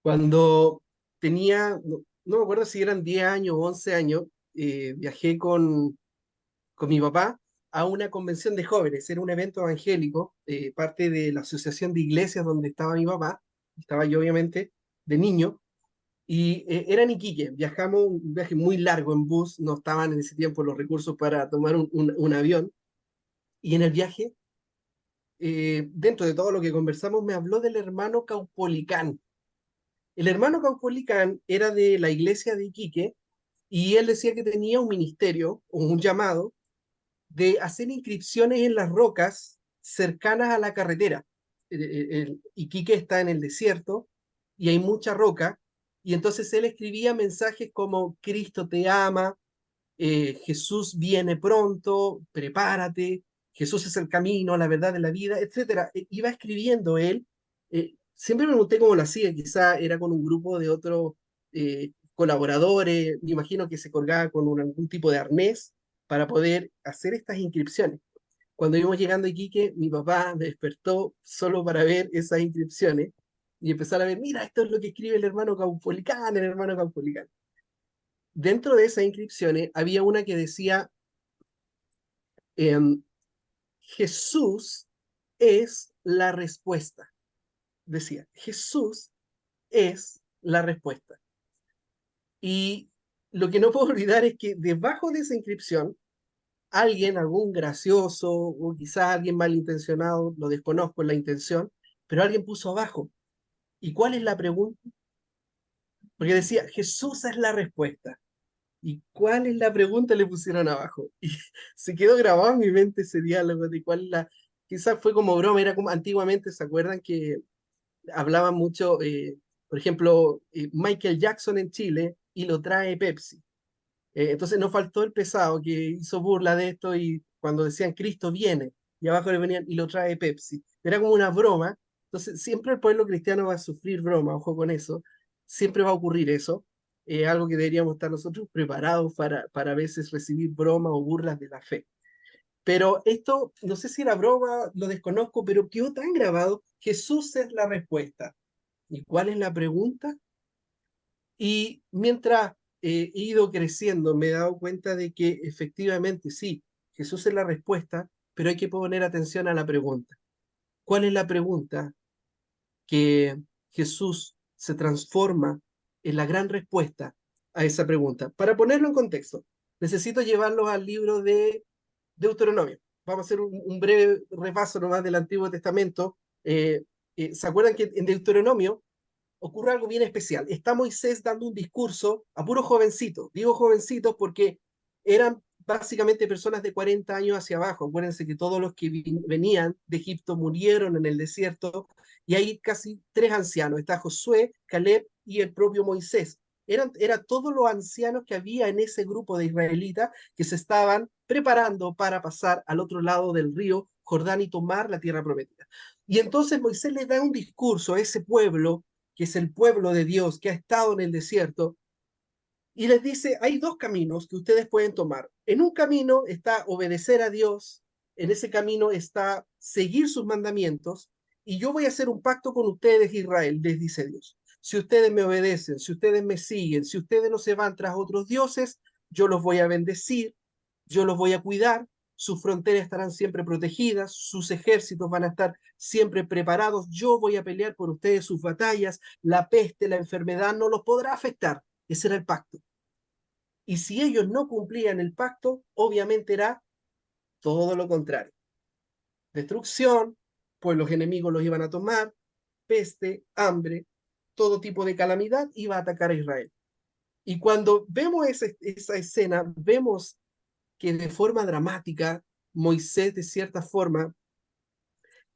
Cuando tenía, no me acuerdo si eran 10 años o 11 años, viajé con mi papá a una convención de jóvenes. Era un evento evangélico, parte de la asociación de iglesias donde estaba mi papá. Estaba yo, obviamente, de niño. Y era en Iquique. Viajamos un viaje muy largo en bus. No estaban en ese tiempo los recursos para tomar un avión. Y en el viaje, dentro de todo lo que conversamos, me habló del hermano Caupolicán. El hermano Caupolicán era de la iglesia de Iquique y él decía que tenía un ministerio o un llamado de hacer inscripciones en las rocas cercanas a la carretera. Iquique está en el desierto y hay mucha roca, y entonces él escribía mensajes como Cristo te ama, Jesús viene pronto, prepárate, Jesús es el camino, la verdad de la vida, etcétera. Iba escribiendo él. Siempre me pregunté cómo lo hacía, quizá era con un grupo de otros colaboradores, me imagino que se colgaba con algún tipo de arnés para poder hacer estas inscripciones. Cuando íbamos llegando a Iquique, mi papá me despertó solo para ver esas inscripciones y empezar a ver, mira, esto es lo que escribe el hermano Caupolicán. Dentro de esas inscripciones había una que decía, em, Jesús es la respuesta. Decía, Jesús es la respuesta. Y lo que no puedo olvidar es que debajo de esa inscripción, alguien, algún gracioso o quizás alguien malintencionado, lo desconozco la intención, pero alguien puso abajo. ¿Y cuál es la pregunta? Porque decía, Jesús es la respuesta. ¿Y cuál es la pregunta? Le pusieron abajo. Y se quedó grabado en mi mente ese diálogo de cuál es la... Quizás fue como broma, era como antiguamente, ¿se acuerdan que hablaban mucho, por ejemplo, Michael Jackson en Chile y lo trae Pepsi? Entonces no faltó el pesado que hizo burla de esto y cuando decían Cristo viene, y abajo le venían y lo trae Pepsi. Era como una broma. Entonces siempre el pueblo cristiano va a sufrir broma, ojo con eso. Siempre va a ocurrir eso. Algo que deberíamos estar nosotros preparados para a veces recibir bromas o burlas de la fe. Pero esto, no sé si era broma, lo desconozco, pero quedó tan grabado. Jesús es la respuesta. ¿Y cuál es la pregunta? Y mientras he ido creciendo, me he dado cuenta de que efectivamente sí, Jesús es la respuesta, pero hay que poner atención a la pregunta. ¿Cuál es la pregunta que Jesús se transforma en la gran respuesta a esa pregunta? Para ponerlo en contexto, necesito llevarlos al libro de Deuteronomio. Vamos a hacer un breve repaso nomás del Antiguo Testamento. ¿Se acuerdan que en Deuteronomio ocurre algo bien especial? Está Moisés dando un discurso a puros jovencitos. Digo jovencitos porque eran básicamente personas de 40 años hacia abajo. Acuérdense que todos los que venían de Egipto murieron en el desierto y hay casi tres ancianos. Está Josué, Caleb y el propio Moisés. Eran todos los ancianos que había en ese grupo de israelitas que se estaban preparando para pasar al otro lado del río Jordán y tomar la tierra prometida. Y entonces Moisés le da un discurso a ese pueblo que es el pueblo de Dios que ha estado en el desierto, y les dice, hay dos caminos que ustedes pueden tomar. En un camino está obedecer a Dios, en ese camino está seguir sus mandamientos, y yo voy a hacer un pacto con ustedes, Israel, les dice Dios. Si ustedes me obedecen, si ustedes me siguen, si ustedes no se van tras otros dioses, yo los voy a bendecir, yo los voy a cuidar, sus fronteras estarán siempre protegidas, sus ejércitos van a estar siempre preparados, yo voy a pelear por ustedes sus batallas, la peste, la enfermedad no los podrá afectar. Ese era el pacto. Y si ellos no cumplían el pacto, obviamente era todo lo contrario. Destrucción, pues los enemigos los iban a tomar, peste, hambre, todo tipo de calamidad iba a atacar a Israel. Y cuando vemos esa escena, vemos que de forma dramática Moisés, de cierta forma,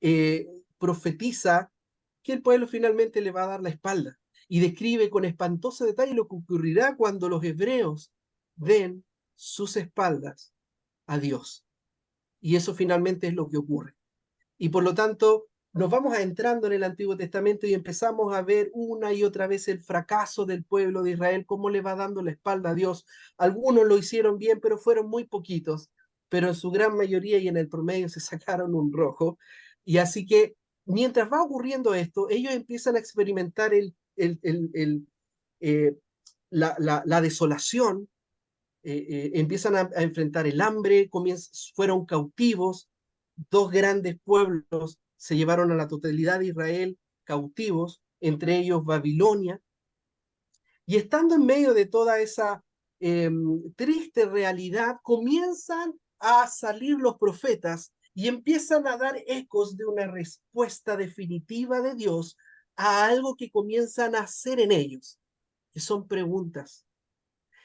eh, profetiza que el pueblo finalmente le va a dar la espalda y describe con espantoso detalle lo que ocurrirá cuando los hebreos den sus espaldas a Dios. Y eso finalmente es lo que ocurre. Y por lo tanto, nos vamos adentrando en el Antiguo Testamento y empezamos a ver una y otra vez el fracaso del pueblo de Israel, cómo le va dando la espalda a Dios. Algunos lo hicieron bien, pero fueron muy poquitos, pero en su gran mayoría y en el promedio se sacaron un rojo. Y así que mientras va ocurriendo esto, ellos empiezan a experimentar el, el, el, eh, la desolación, empiezan a enfrentar el hambre, fueron cautivos, dos grandes pueblos se llevaron a la totalidad de Israel cautivos, entre ellos Babilonia, y estando en medio de toda esa triste realidad, comienzan a salir los profetas y empiezan a dar ecos de una respuesta definitiva de Dios a algo que comienzan a hacer en ellos, que son preguntas.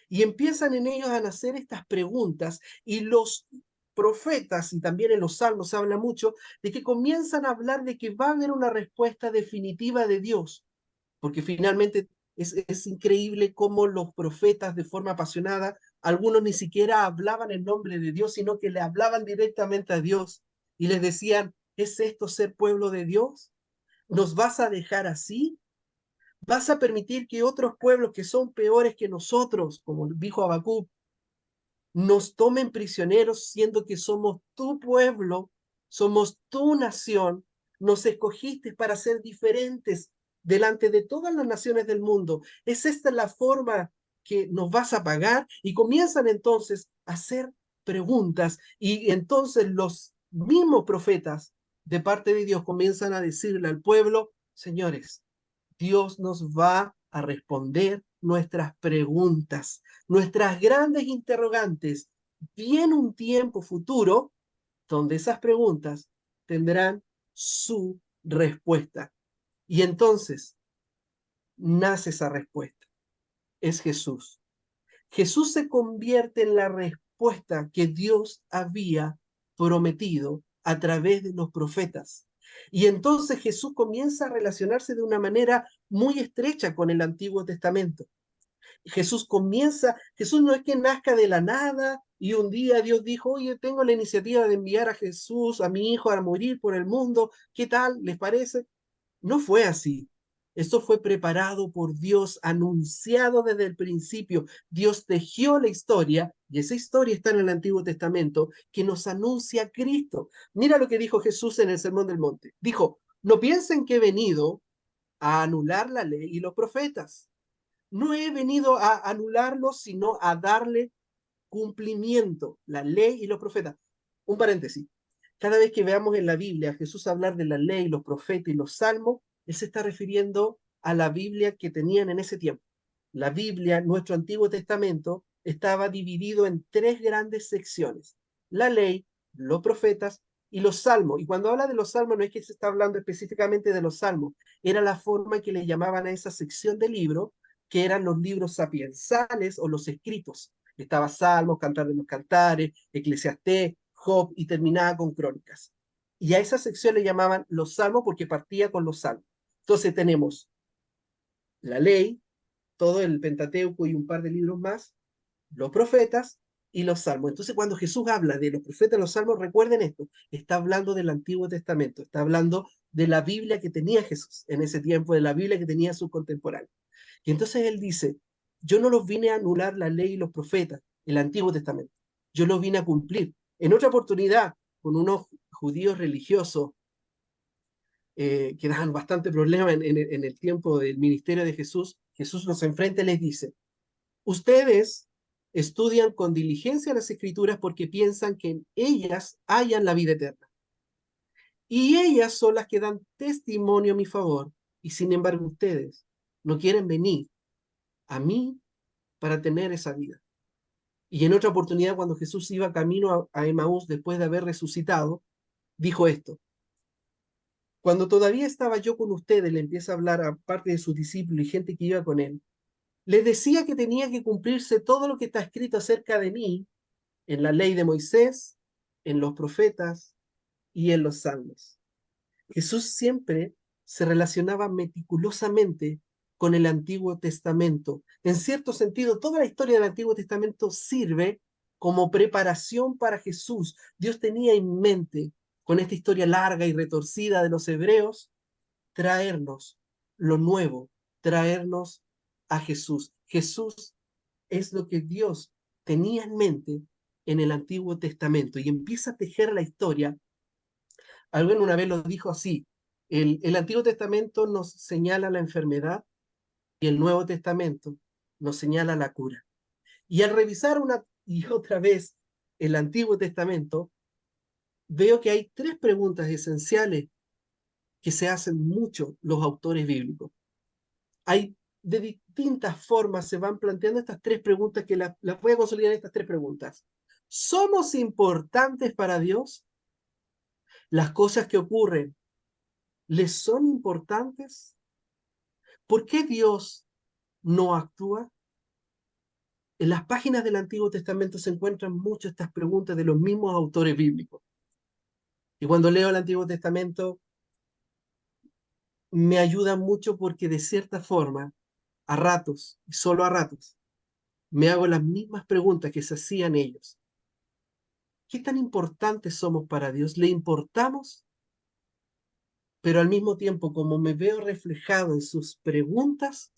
Y empiezan en ellos a nacer estas preguntas y los profetas, y también en los salmos se habla mucho, de que comienzan a hablar de que va a haber una respuesta definitiva de Dios, porque finalmente es increíble cómo los profetas de forma apasionada, algunos ni siquiera hablaban en nombre de Dios, sino que le hablaban directamente a Dios y les decían, ¿es esto ser pueblo de Dios? ¿Nos vas a dejar así? ¿Vas a permitir que otros pueblos que son peores que nosotros, como dijo Habacuc, nos tomen prisioneros siendo que somos tu pueblo, somos tu nación, nos escogiste para ser diferentes delante de todas las naciones del mundo? ¿Es esta la forma que nos vas a pagar? Y comienzan entonces a hacer preguntas y entonces los mismos profetas de parte de Dios comienzan a decirle al pueblo, señores, Dios nos va a responder nuestras preguntas, nuestras grandes interrogantes. Viene un tiempo futuro donde esas preguntas tendrán su respuesta. Y entonces nace esa respuesta. Es Jesús. Jesús se convierte en la respuesta que Dios había prometido a través de los profetas. Y entonces Jesús comienza a relacionarse de una manera muy estrecha con el Antiguo Testamento. Jesús no es que nazca de la nada y un día Dios dijo, oye, tengo la iniciativa de enviar a Jesús, a mi hijo, a morir por el mundo, ¿qué tal? ¿Les parece? No fue así. Esto fue preparado por Dios, anunciado desde el principio. Dios tejió la historia, y esa historia está en el Antiguo Testamento, que nos anuncia a Cristo. Mira lo que dijo Jesús en el Sermón del Monte. Dijo, no piensen que he venido a anular la ley y los profetas. No he venido a anularlos, sino a darle cumplimiento, la ley y los profetas. Un paréntesis. Cada vez que veamos en la Biblia a Jesús hablar de la ley, los profetas y los salmos, él se está refiriendo a la Biblia que tenían en ese tiempo. La Biblia, nuestro Antiguo Testamento, estaba dividido en tres grandes secciones: la ley, los profetas y los salmos. Y cuando habla de los salmos, no es que se está hablando específicamente de los salmos, era la forma que le llamaban a esa sección de libros, que eran los libros sapiensales o los escritos. Estaba Salmos, Cantar de los Cantares, Eclesiastés, Job, y terminaba con Crónicas. Y a esa sección le llamaban los salmos porque partía con los salmos. Entonces tenemos la ley, todo el Pentateuco y un par de libros más, los profetas y los salmos. Entonces cuando Jesús habla de los profetas y los salmos, recuerden esto, está hablando del Antiguo Testamento, está hablando de la Biblia que tenía Jesús en ese tiempo, de la Biblia que tenía sus contemporáneos. Y entonces él dice, yo no los vine a anular la ley y los profetas, el Antiguo Testamento, yo los vine a cumplir. En otra oportunidad, con unos judíos religiosos que daban bastante problema en el tiempo del ministerio de Jesús, Jesús los enfrenta y les dice, ustedes estudian con diligencia las escrituras porque piensan que en ellas hayan la vida eterna. Y ellas son las que dan testimonio a mi favor. Y sin embargo ustedes no quieren venir a mí para tener esa vida. Y en otra oportunidad, cuando Jesús iba camino a Emaús después de haber resucitado, dijo esto: cuando todavía estaba yo con ustedes, le empieza a hablar a parte de sus discípulos y gente que iba con él, les decía que tenía que cumplirse todo lo que está escrito acerca de mí en la ley de Moisés, en los profetas y en los salmos. Jesús siempre se relacionaba meticulosamente con el Antiguo Testamento. En cierto sentido, toda la historia del Antiguo Testamento sirve como preparación para Jesús. Dios tenía en mente, con esta historia larga y retorcida de los hebreos, traernos lo nuevo, traernos a Jesús. Jesús es lo que Dios tenía en mente en el Antiguo Testamento y empieza a tejer la historia. Alguien una vez lo dijo así: el Antiguo Testamento nos señala la enfermedad y el Nuevo Testamento nos señala la cura. Y al revisar una y otra vez el Antiguo Testamento, veo que hay tres preguntas esenciales que se hacen mucho los autores bíblicos. Hay de distintas formas se van planteando estas tres preguntas que las voy a consolidar en estas tres preguntas. ¿Somos importantes para Dios? ¿Las cosas que ocurren les son importantes? ¿Por qué Dios no actúa? En las páginas del Antiguo Testamento se encuentran muchas estas preguntas de los mismos autores bíblicos. Y cuando leo el Antiguo Testamento, me ayuda mucho porque de cierta forma, a ratos, y solo a ratos, me hago las mismas preguntas que se hacían ellos. ¿Qué tan importantes somos para Dios? ¿Le importamos? Pero al mismo tiempo, como me veo reflejado en sus preguntas,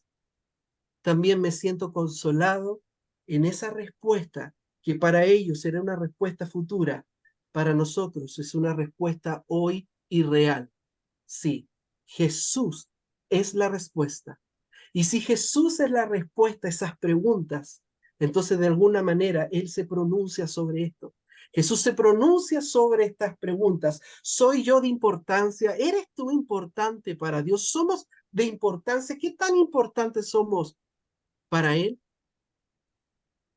también me siento consolado en esa respuesta que para ellos será una respuesta futura, para nosotros es una respuesta hoy y real. Sí, Jesús es la respuesta. Y si Jesús es la respuesta a esas preguntas, entonces de alguna manera Él se pronuncia sobre esto. Jesús se pronuncia sobre estas preguntas. ¿Soy yo de importancia? ¿Eres tú importante para Dios? ¿Somos de importancia? ¿Qué tan importantes somos para Él?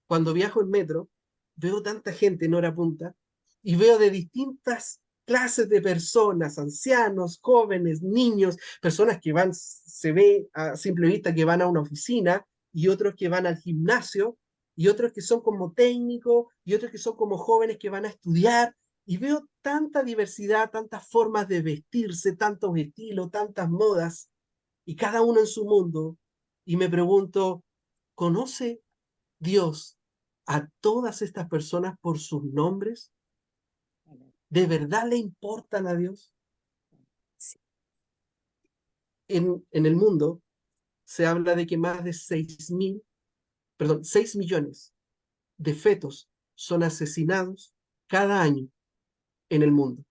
Cuando viajo en metro, veo tanta gente en hora punta y veo de distintas clases de personas, ancianos, jóvenes, niños, personas que van, se ve a simple vista que van a una oficina y otros que van al gimnasio y otros que son como técnicos y otros que son como jóvenes que van a estudiar y veo tanta diversidad, tantas formas de vestirse, tantos estilos, tantas modas y cada uno en su mundo y me pregunto, ¿conoce Dios a todas estas personas por sus nombres? ¿De verdad le importan a Dios? En el mundo se habla de que más de 6 millones de fetos son asesinados cada año en el mundo.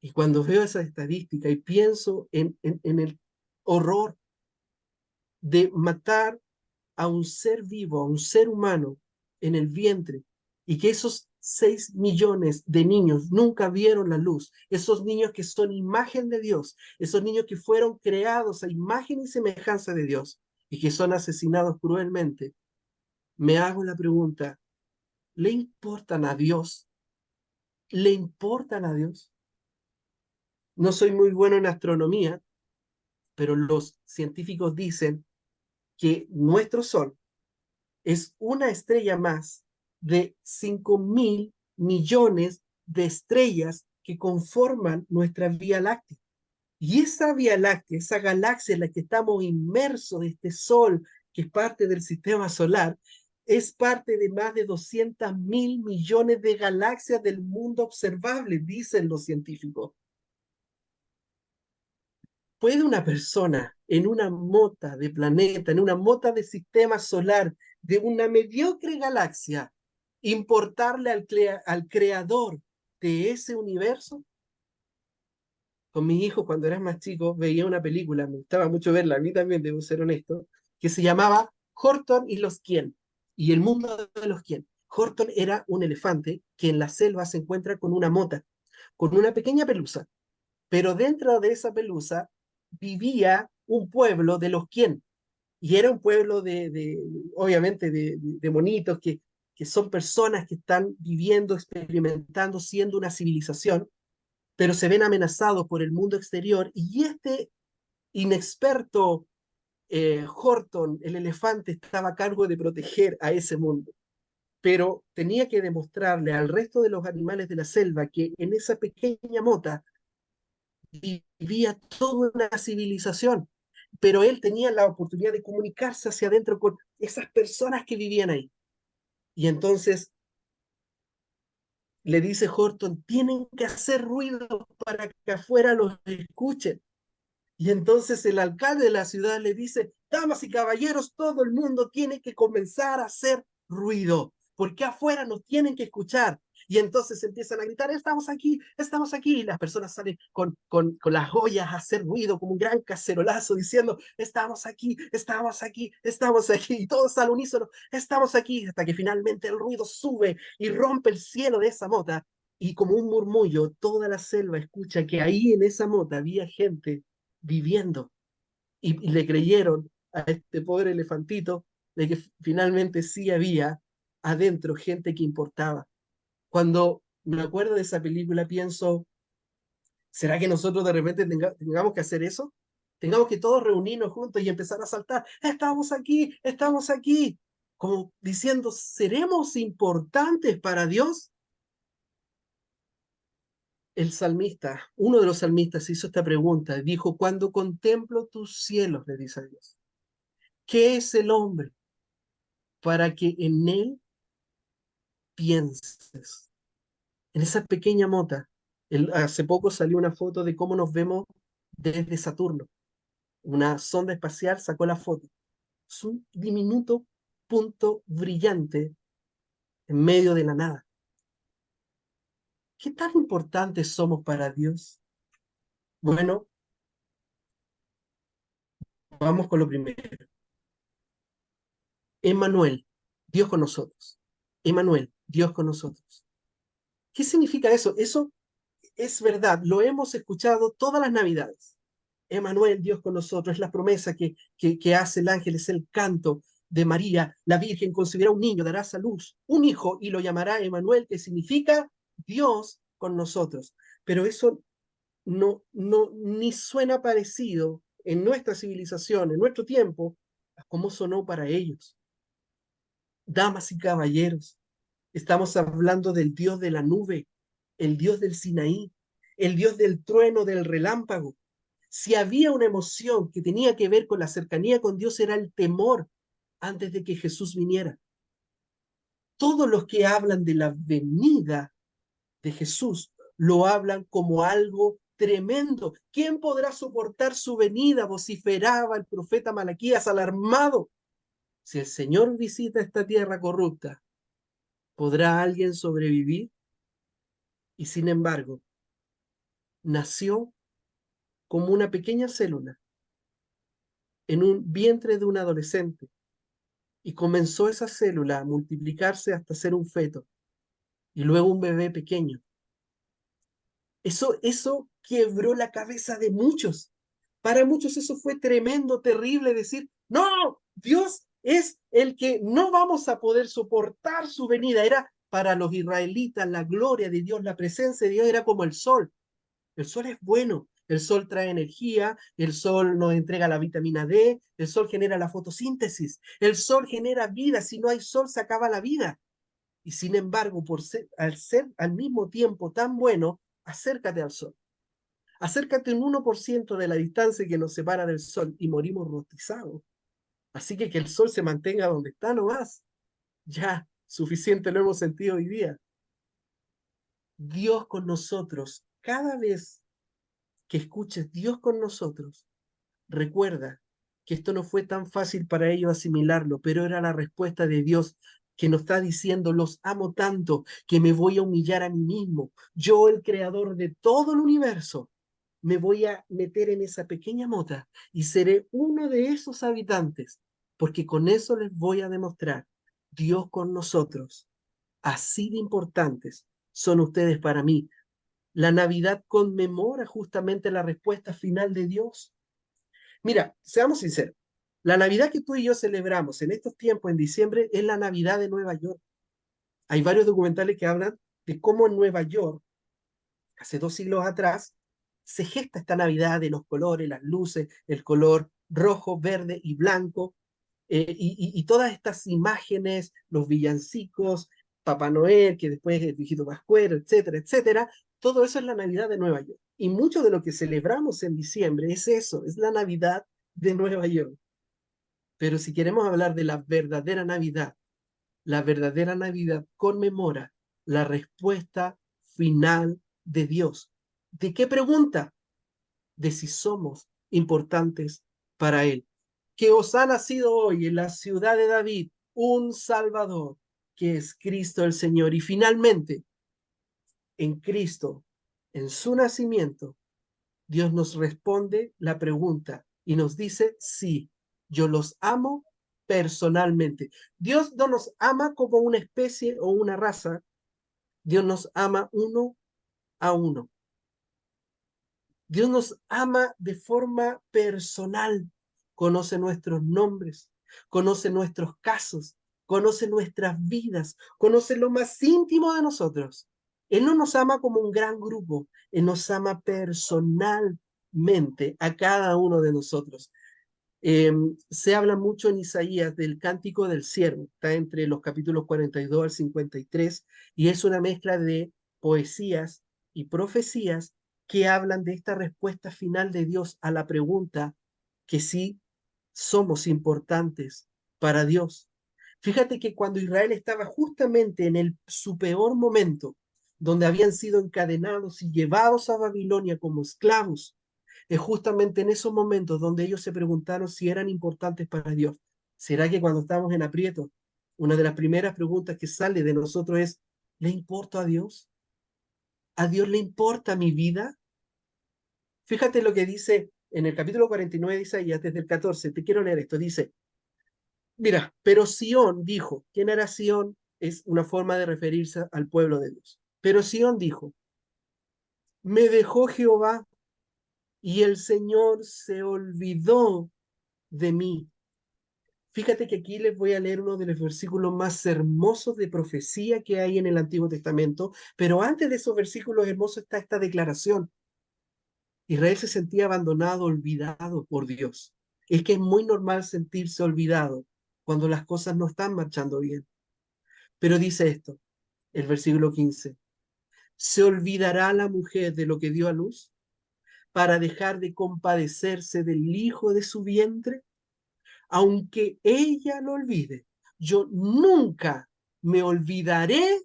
Y cuando veo esa estadística y pienso en el horror de matar a un ser vivo, a un ser humano en el vientre, y que esos 6 millones de niños nunca vieron la luz, esos niños que son imagen de Dios, esos niños que fueron creados a imagen y semejanza de Dios y que son asesinados cruelmente, me hago la pregunta, ¿le importan a Dios? ¿Le importan a Dios? No soy muy bueno en astronomía, pero los científicos dicen que nuestro Sol es una estrella más de 5.000 millones de estrellas que conforman nuestra Vía Láctea. Y esa Vía Láctea, esa galaxia en la que estamos inmersos, este Sol, que es parte del sistema solar, es parte de más de 200.000 millones de galaxias del mundo observable, dicen los científicos. ¿Puede una persona en una mota de planeta, en una mota de sistema solar, de una mediocre galaxia, importarle al creador de ese universo? Con mi hijo, cuando era más chico, veía una película, me gustaba mucho verla, a mí también, debo ser honesto, que se llamaba Horton y los Quién, y el mundo de los Quién. Horton era un elefante que en la selva se encuentra con una mota, con una pequeña pelusa, pero dentro de esa pelusa vivía un pueblo de los Quién, y era un pueblo obviamente, de monitos que son personas que están viviendo, experimentando, siendo una civilización, pero se ven amenazados por el mundo exterior, y este inexperto Horton, el elefante, estaba a cargo de proteger a ese mundo, pero tenía que demostrarle al resto de los animales de la selva que en esa pequeña mota vivía toda una civilización, pero él tenía la oportunidad de comunicarse hacia adentro con esas personas que vivían ahí. Y entonces le dice Horton, tienen que hacer ruido para que afuera los escuchen. Y entonces el alcalde de la ciudad le dice, damas y caballeros, todo el mundo tiene que comenzar a hacer ruido, porque afuera nos tienen que escuchar. Y entonces empiezan a gritar, estamos aquí. Y las personas salen con las ollas a hacer ruido como un gran cacerolazo diciendo, estamos aquí, estamos aquí, estamos aquí. Y todos al unísono, estamos aquí, hasta que finalmente el ruido sube y rompe el cielo de esa mota. Y como un murmullo, toda la selva escucha que ahí en esa mota había gente viviendo. Y le creyeron a este pobre elefantito de que finalmente sí había adentro gente que importaba. Cuando me acuerdo de esa película pienso, ¿será que nosotros de repente tengamos que hacer eso? Tengamos que todos reunirnos juntos y empezar a saltar, estamos aquí, como diciendo, ¿seremos importantes para Dios? El salmista, uno de los salmistas hizo esta pregunta, dijo, cuando contemplo tus cielos, le dice a Dios, ¿qué es el hombre para que en él pienses? En esa pequeña mota. Hace poco salió una foto de cómo nos vemos desde Saturno. Una sonda espacial sacó la foto. Es un diminuto punto brillante en medio de la nada. ¿Qué tan importantes somos para Dios? Bueno, vamos con lo primero. Emmanuel, Dios con nosotros. Emmanuel, Dios con nosotros. ¿Qué significa eso? Eso es verdad, lo hemos escuchado todas las Navidades. Emmanuel, Dios con nosotros, es la promesa que hace el ángel, es el canto de María. La Virgen concebirá un niño, dará a luz un hijo y lo llamará Emmanuel, que significa Dios con nosotros. Pero eso no ni suena parecido en nuestra civilización, en nuestro tiempo, a cómo sonó para ellos. Damas y caballeros, estamos hablando del Dios de la nube, el Dios del Sinaí, el Dios del trueno, del relámpago. Si había una emoción que tenía que ver con la cercanía con Dios, era el temor antes de que Jesús viniera. Todos los que hablan de la venida de Jesús lo hablan como algo tremendo. ¿Quién podrá soportar su venida? Vociferaba el profeta Malaquías alarmado. Si el Señor visita esta tierra corrupta, ¿podrá alguien sobrevivir? Y sin embargo, nació como una pequeña célula en un vientre de un adolescente y comenzó esa célula a multiplicarse hasta ser un feto y luego un bebé pequeño. Eso quebró la cabeza de muchos. Para muchos eso fue tremendo, terrible decir, no, Dios es el que no vamos a poder soportar su venida. Era para los israelitas la gloria de Dios, la presencia de Dios era como el sol. El sol es bueno, el sol trae energía, el sol nos entrega la vitamina D, el sol genera la fotosíntesis, el sol genera vida, si no hay sol se acaba la vida. Y sin embargo, al ser al mismo tiempo tan bueno, acércate al sol. Acércate un 1% de la distancia que nos separa del sol y morimos rostizados. Así que el sol se mantenga donde está nomás. Ya, suficiente lo hemos sentido hoy día. Dios con nosotros, cada vez que escuches Dios con nosotros, recuerda que esto no fue tan fácil para ellos asimilarlo, pero era la respuesta de Dios que nos está diciendo, los amo tanto que me voy a humillar a mí mismo. Yo, el creador de todo el universo, me voy a meter en esa pequeña mota y seré uno de esos habitantes, porque con eso les voy a demostrar, Dios con nosotros, así de importantes son ustedes para mí. La Navidad conmemora justamente la respuesta final de Dios. Mira, seamos sinceros, la Navidad que tú y yo celebramos en estos tiempos, en diciembre, es la Navidad de Nueva York. Hay varios documentales que hablan de cómo en Nueva York, hace 2 siglos atrás, se gesta esta Navidad de los colores, las luces, el color rojo, verde y blanco, y todas estas imágenes, los villancicos, Papá Noel, que después es el viejito Pascuero, etcétera, etcétera, todo eso es la Navidad de Nueva York. Y mucho de lo que celebramos en diciembre es eso, es la Navidad de Nueva York. Pero si queremos hablar de la verdadera Navidad conmemora la respuesta final de Dios. ¿De qué pregunta? De si somos importantes para Él. Que os ha nacido hoy en la ciudad de David un Salvador, que es Cristo el Señor. Y finalmente, en Cristo, en su nacimiento, Dios nos responde la pregunta y nos dice, sí, yo los amo personalmente. Dios no nos ama como una especie o una raza, Dios nos ama uno a uno. Dios nos ama de forma personal, conoce nuestros nombres, conoce nuestros casos, conoce nuestras vidas, conoce lo más íntimo de nosotros. Él no nos ama como un gran grupo, Él nos ama personalmente a cada uno de nosotros. Se habla mucho en Isaías del cántico del siervo, está entre los capítulos 42 al 53, y es una mezcla de poesías y profecías que hablan de esta respuesta final de Dios a la pregunta que sí somos importantes para Dios. Fíjate que cuando Israel estaba justamente en su peor momento, donde habían sido encadenados y llevados a Babilonia como esclavos, es justamente en esos momentos donde ellos se preguntaron si eran importantes para Dios. ¿Será que cuando estamos en aprieto, una de las primeras preguntas que sale de nosotros es, ¿le importo a Dios? ¿A Dios le importa mi vida? Fíjate lo que dice en el capítulo 49 de Isaías, desde el 14, te quiero leer esto, dice, mira, pero Sión dijo, ¿quién era Sión? Es una forma de referirse al pueblo de Dios. Pero Sión dijo, me dejó Jehová y el Señor se olvidó de mí. Fíjate que aquí les voy a leer uno de los versículos más hermosos de profecía que hay en el Antiguo Testamento, pero antes de esos versículos hermosos está esta declaración. Israel se sentía abandonado, olvidado por Dios. Es que es muy normal sentirse olvidado cuando las cosas no están marchando bien. Pero dice esto, el versículo 15, ¿se olvidará la mujer de lo que dio a luz para dejar de compadecerse del hijo de su vientre? Aunque ella lo olvide, yo nunca me olvidaré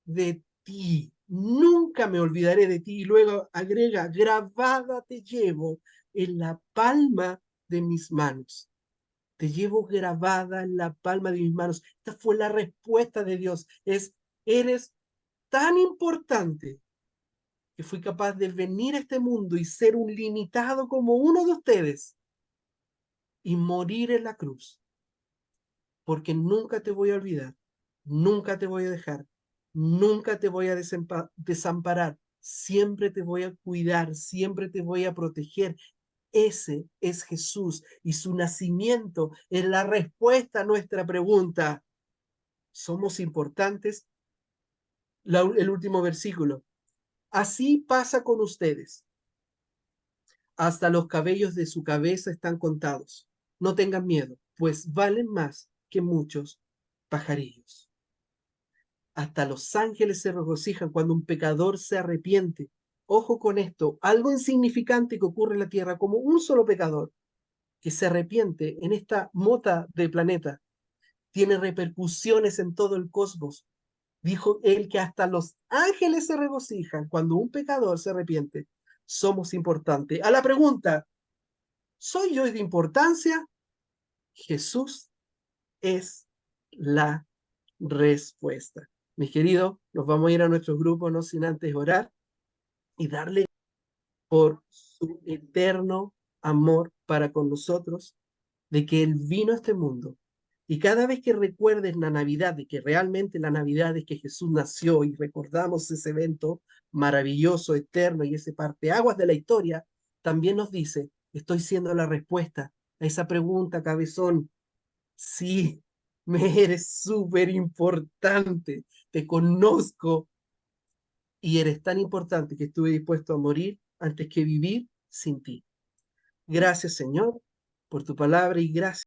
de ti, nunca me olvidaré de ti. Y luego agrega, grabada te llevo en la palma de mis manos. Te llevo grabada en la palma de mis manos. Esta fue la respuesta de Dios. Eres tan importante que fui capaz de venir a este mundo y ser un limitado como uno de ustedes y morir en la cruz porque nunca te voy a olvidar, nunca te voy a dejar, nunca te voy a desamparar, siempre te voy a cuidar, siempre te voy a proteger. Ese es Jesús y su nacimiento es la respuesta a nuestra pregunta. ¿Somos importantes? El último versículo. Así pasa con ustedes. Hasta los cabellos de su cabeza están contados. No tengan miedo, pues valen más que muchos pajarillos. Hasta los ángeles se regocijan cuando un pecador se arrepiente. Ojo con esto, algo insignificante que ocurre en la tierra, como un solo pecador que se arrepiente en esta mota de planeta, tiene repercusiones en todo el cosmos. Dijo él que hasta los ángeles se regocijan cuando un pecador se arrepiente. Somos importantes. A la pregunta, ¿soy yo de importancia? Jesús es la respuesta. Mis queridos, nos vamos a ir a nuestro grupo, no sin antes orar y darle por su eterno amor para con nosotros, de que Él vino a este mundo. Y cada vez que recuerdes la Navidad, de que realmente la Navidad es que Jesús nació y recordamos ese evento maravilloso, eterno y ese parteaguas de la historia, también nos dice, estoy siendo la respuesta a esa pregunta, cabezón. Sí, me eres súper importante, te conozco y eres tan importante que estuve dispuesto a morir antes que vivir sin ti. Gracias, Señor, por tu palabra y gracias.